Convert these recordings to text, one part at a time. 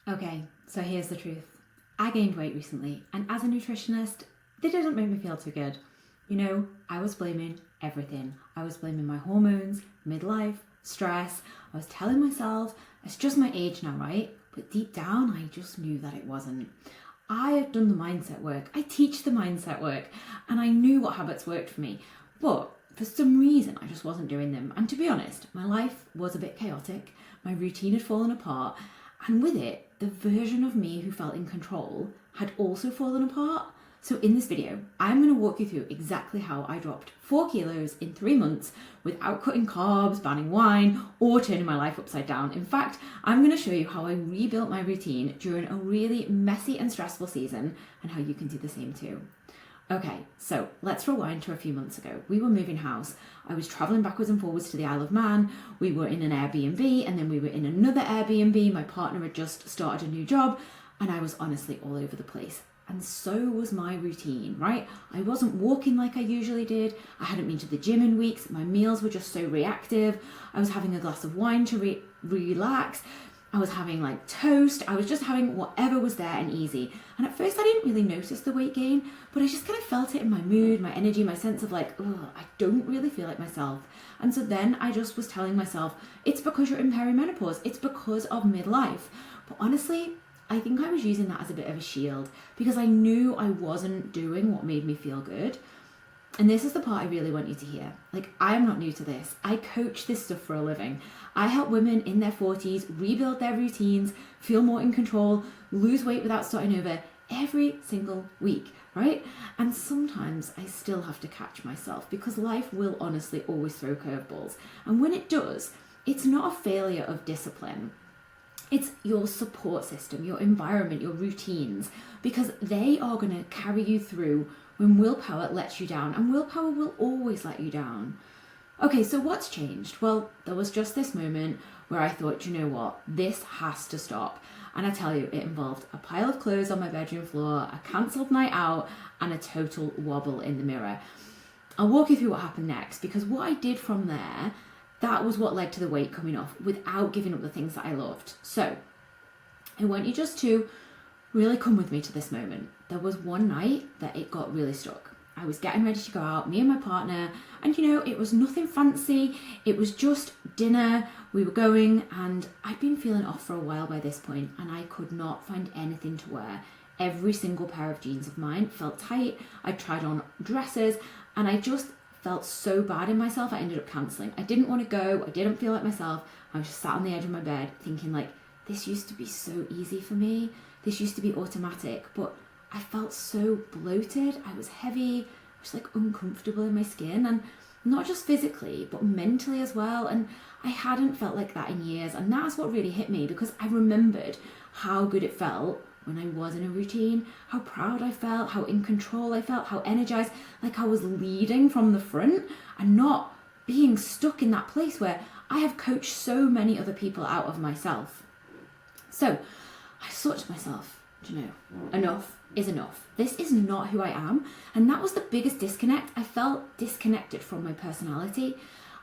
Okay, so here's the truth. I gained weight recently, and as a nutritionist, it didn't make me feel too good. You know, I was blaming everything. I was blaming my hormones, midlife, stress. I was telling myself, it's just my age now, right? But deep down, I just knew that it wasn't. I have done the mindset work. I teach the mindset work, and I knew what habits worked for me. But for some reason, I just wasn't doing them. And to be honest, my life was a bit chaotic. My routine had fallen apart. And with it, the version of me who felt in control had also fallen apart. So in this video, I'm going to walk you through exactly how I dropped 4 kilos in 3 months without cutting carbs, banning wine, or turning my life upside down. In fact, I'm going to show you how I rebuilt my routine during a really messy and stressful season and how you can do the same too. Okay, so let's rewind to a few months ago. We were moving house. I was traveling backwards and forwards to the Isle of Man. We were in an Airbnb and then we were in another Airbnb. My partner had just started a new job and I was honestly all over the place. And so was my routine, right? I wasn't walking like I usually did. I hadn't been to the gym in weeks. My meals were just so reactive. I was having a glass of wine to relax. I was having like toast. I was just having whatever was there and easy. And at first I didn't really notice the weight gain, but I just kind of felt it in my mood, my energy, my sense of like, oh, I don't really feel like myself. And so then I just was telling myself, it's because you're in perimenopause. It's because of midlife. But honestly, I think I was using that as a bit of a shield because I knew I wasn't doing what made me feel good. And this is the part I really want you to hear. Like, I'm not new to this. I coach this stuff for a living. I help women in their 40s rebuild their routines, feel more in control, lose weight without starting over every single week, right? And sometimes I still have to catch myself because life will honestly always throw curveballs. And when it does, it's not a failure of discipline. It's your support system, your environment, your routines, because they are going to carry you through when willpower lets you down, and willpower will always let you down. Okay, so what's changed? Well, there was just this moment where I thought, you know what, this has to stop. And I tell you, it involved a pile of clothes on my bedroom floor, a cancelled night out, and a total wobble in the mirror. I'll walk you through what happened next, because what I did from there, that was what led to the weight coming off without giving up the things that I loved. So I want you just to really come with me to this moment. There was one night that it got really stuck. I was getting ready to go out, me and my partner, and you know, it was nothing fancy. It was just dinner. We were going, and I'd been feeling off for a while by this point, and I could not find anything to wear. Every single pair of jeans of mine felt tight. I tried on dresses, and I just felt so bad in myself. I ended up cancelling. I didn't want to go. I didn't feel like myself. I was just sat on the edge of my bed thinking like, this used to be so easy for me. This used to be automatic, but I felt so bloated. I was heavy. I was like uncomfortable in my skin, and not just physically, but mentally as well. And I hadn't felt like that in years. And that's what really hit me, because I remembered how good it felt when I was in a routine, how proud I felt, how in control I felt, how energized, like I was leading from the front and not being stuck in that place where I have coached so many other people out of myself. So I thought to myself, you know, enough is enough. This is not who I am. And that was the biggest disconnect. I felt disconnected from my personality.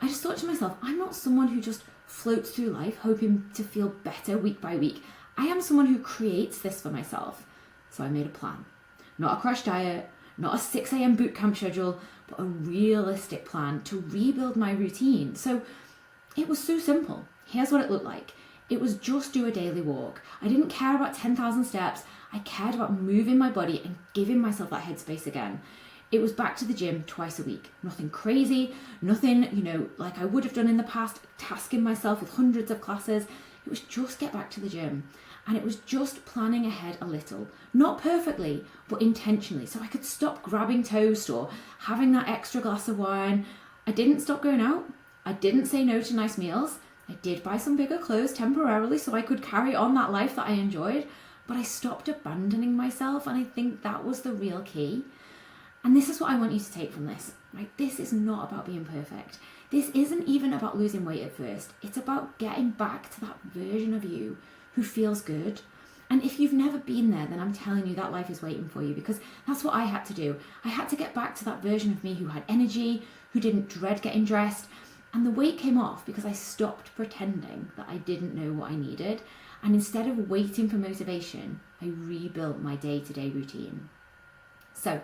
I just thought to myself, I'm not someone who just floats through life hoping to feel better week by week. I am someone who creates this for myself. So I made a plan. Not a crash diet, not a 6 a.m. boot camp schedule, but a realistic plan to rebuild my routine. So it was so simple. Here's what it looked like. It was just do a daily walk. I didn't care about 10,000 steps. I cared about moving my body and giving myself that headspace again. It was back to the gym twice a week. Nothing crazy, nothing, you know, like I would have done in the past, tasking myself with hundreds of classes. It was just get back to the gym. And it was just planning ahead a little. Not perfectly, but intentionally. So I could stop grabbing toast or having that extra glass of wine. I didn't stop going out. I didn't say no to nice meals. I did buy some bigger clothes temporarily so I could carry on that life that I enjoyed. But I stopped abandoning myself, and I think that was the real key. And this is what I want you to take from this, right? This is not about being perfect. This isn't even about losing weight at first. It's about getting back to that version of you who feels good. And if you've never been there, then I'm telling you that life is waiting for you, because that's what I had to do. I had to get back to that version of me who had energy, who didn't dread getting dressed. And the weight came off because I stopped pretending that I didn't know what I needed. And instead of waiting for motivation, I rebuilt my day-to-day routine. So,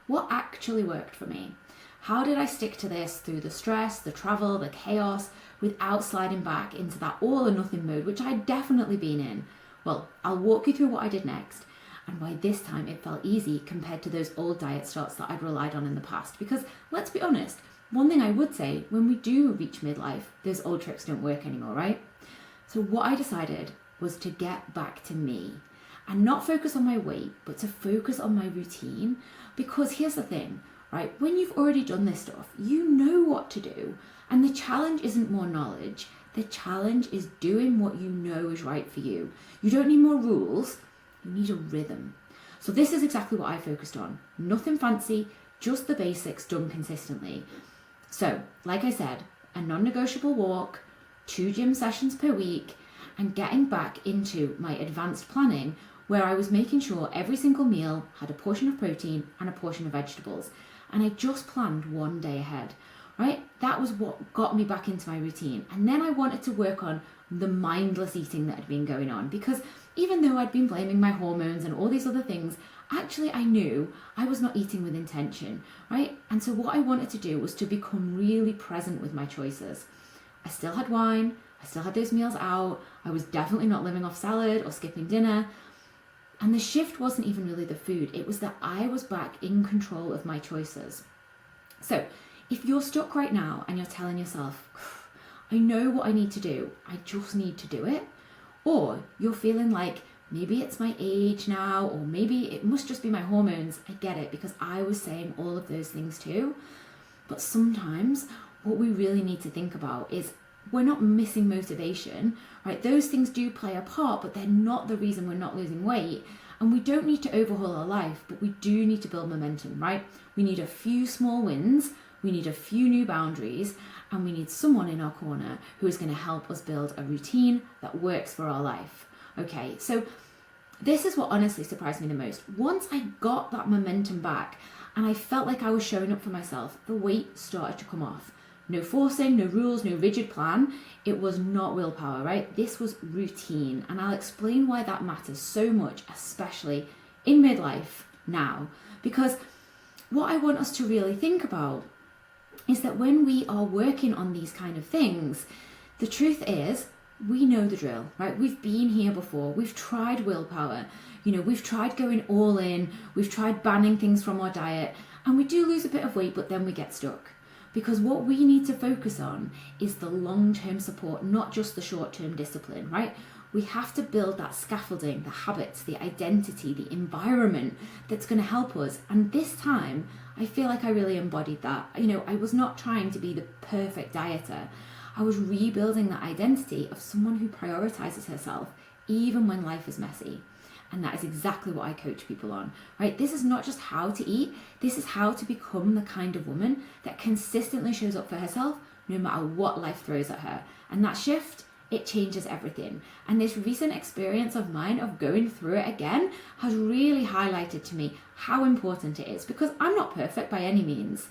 what actually worked for me? How did I stick to this through the stress, the travel, the chaos, without sliding back into that all or nothing mode, which I'd definitely been in? Well, I'll walk you through what I did next and why this time it felt easy compared to those old diet starts that I'd relied on in the past. Because let's be honest, one thing I would say, when we do reach midlife, those old tricks don't work anymore, right? So what I decided was to get back to me and not focus on my weight, but to focus on my routine. Because here's the thing, right? When you've already done this stuff, you know what to do. And the challenge isn't more knowledge. The challenge is doing what you know is right for you. You don't need more rules, you need a rhythm. So this is exactly what I focused on. Nothing fancy, just the basics done consistently. So, like I said, a non-negotiable walk, 2 gym sessions per week, and getting back into my advanced planning where I was making sure every single meal had a portion of protein and a portion of vegetables. And I just planned one day ahead, right? That was what got me back into my routine. And then I wanted to work on the mindless eating that had been going on, because even though I'd been blaming my hormones and all these other things, actually I knew I was not eating with intention, right? And so what I wanted to do was to become really present with my choices. I still had wine, I still had those meals out, I was definitely not living off salad or skipping dinner. And the shift wasn't even really the food, it was that I was back in control of my choices. So if you're stuck right now and you're telling yourself, I know what I need to do, I just need to do it, or you're feeling like maybe it's my age now, or maybe it must just be my hormones, I get it, because I was saying all of those things too. But sometimes what we really need to think about is we're not missing motivation, right? Those things do play a part, but they're not the reason we're not losing weight. And we don't need to overhaul our life, but we do need to build momentum, right? We need a few small wins, we need a few new boundaries, and we need someone in our corner who is going to help us build a routine that works for our life. Okay, so this is what honestly surprised me the most. Once I got that momentum back and I felt like I was showing up for myself, the weight started to come off. No forcing, no rules, no rigid plan. It was not willpower, right? This was routine. And I'll explain why that matters so much, especially in midlife now. Because what I want us to really think about is that when we are working on these kind of things, the truth is we know the drill, right? We've been here before. We've tried willpower. We've tried going all in. We've tried banning things from our diet. And we do lose a bit of weight, but then we get stuck. Because what we need to focus on is the long-term support, not just the short-term discipline, right? We have to build that scaffolding, the habits, the identity, the environment that's going to help us. And this time, I feel like I really embodied that. I was not trying to be the perfect dieter. I was rebuilding that identity of someone who prioritizes herself, even when life is messy. And that is exactly what I coach people on, right? This is not just how to eat. This is how to become the kind of woman that consistently shows up for herself no matter what life throws at her. And that shift, it changes everything. And this recent experience of mine of going through it again has really highlighted to me how important it is, because I'm not perfect by any means.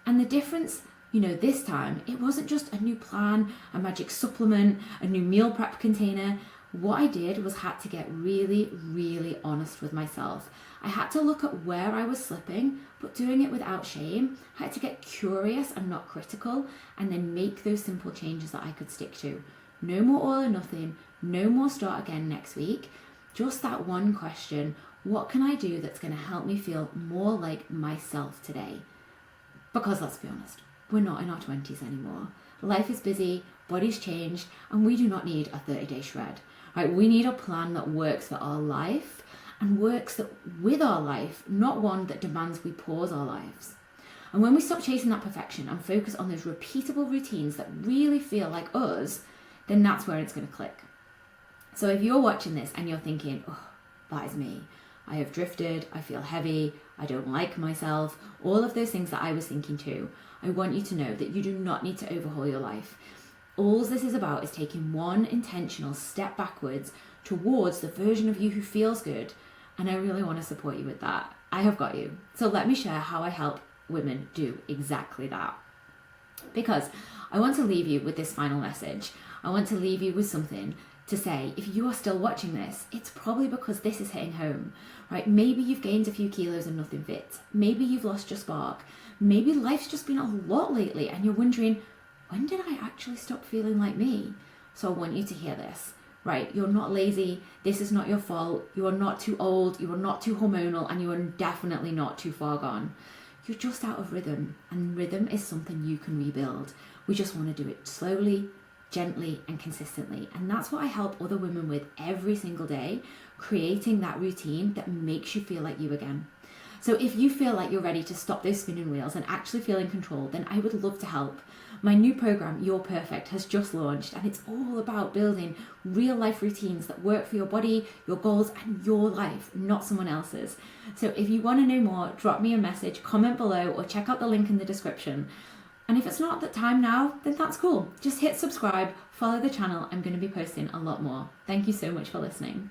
And the difference, this time, it wasn't just a new plan, a magic supplement, a new meal prep container. What I did was had to get really, really honest with myself. I had to look at where I was slipping, but doing it without shame. I had to get curious and not critical, and then make those simple changes that I could stick to. No more all or nothing, no more start again next week. Just that one question, what can I do that's going to help me feel more like myself today? Because let's be honest, we're not in our 20s anymore. Life is busy, body's changed, and we do not need a 30-day shred. Right, we need a plan that works for our life and works with our life, not one that demands we pause our lives. And when we stop chasing that perfection and focus on those repeatable routines that really feel like us, then that's where it's going to click. So if you're watching this and you're thinking, oh, that is me, I have drifted, I feel heavy, I don't like myself, all of those things that I was thinking too, I want you to know that you do not need to overhaul your life. All this is about is taking one intentional step backwards towards the version of you who feels good. And I really want to support you with that. I have got you. So let me share how I help women do exactly that. Because I want to leave you with this final message. I want to leave you with something to say, if you are still watching this, it's probably because this is hitting home, right? Maybe you've gained a few kilos and nothing fits. Maybe you've lost your spark. Maybe life's just been a lot lately and you're wondering, when did I actually stop feeling like me? So I want you to hear this, right? You're not lazy. This is not your fault. You are not too old. You are not too hormonal, and you are definitely not too far gone. You're just out of rhythm, and rhythm is something you can rebuild. We just want to do it slowly, gently, and consistently. And that's what I help other women with every single day, creating that routine that makes you feel like you again. So if you feel like you're ready to stop those spinning wheels and actually feel in control, then I would love to help. My new program, You're Perfect, has just launched, and it's all about building real life routines that work for your body, your goals, and your life, not someone else's. So if you want to know more, drop me a message, comment below, or check out the link in the description. And if it's not the time now, then that's cool. Just hit subscribe, follow the channel. I'm going to be posting a lot more. Thank you so much for listening.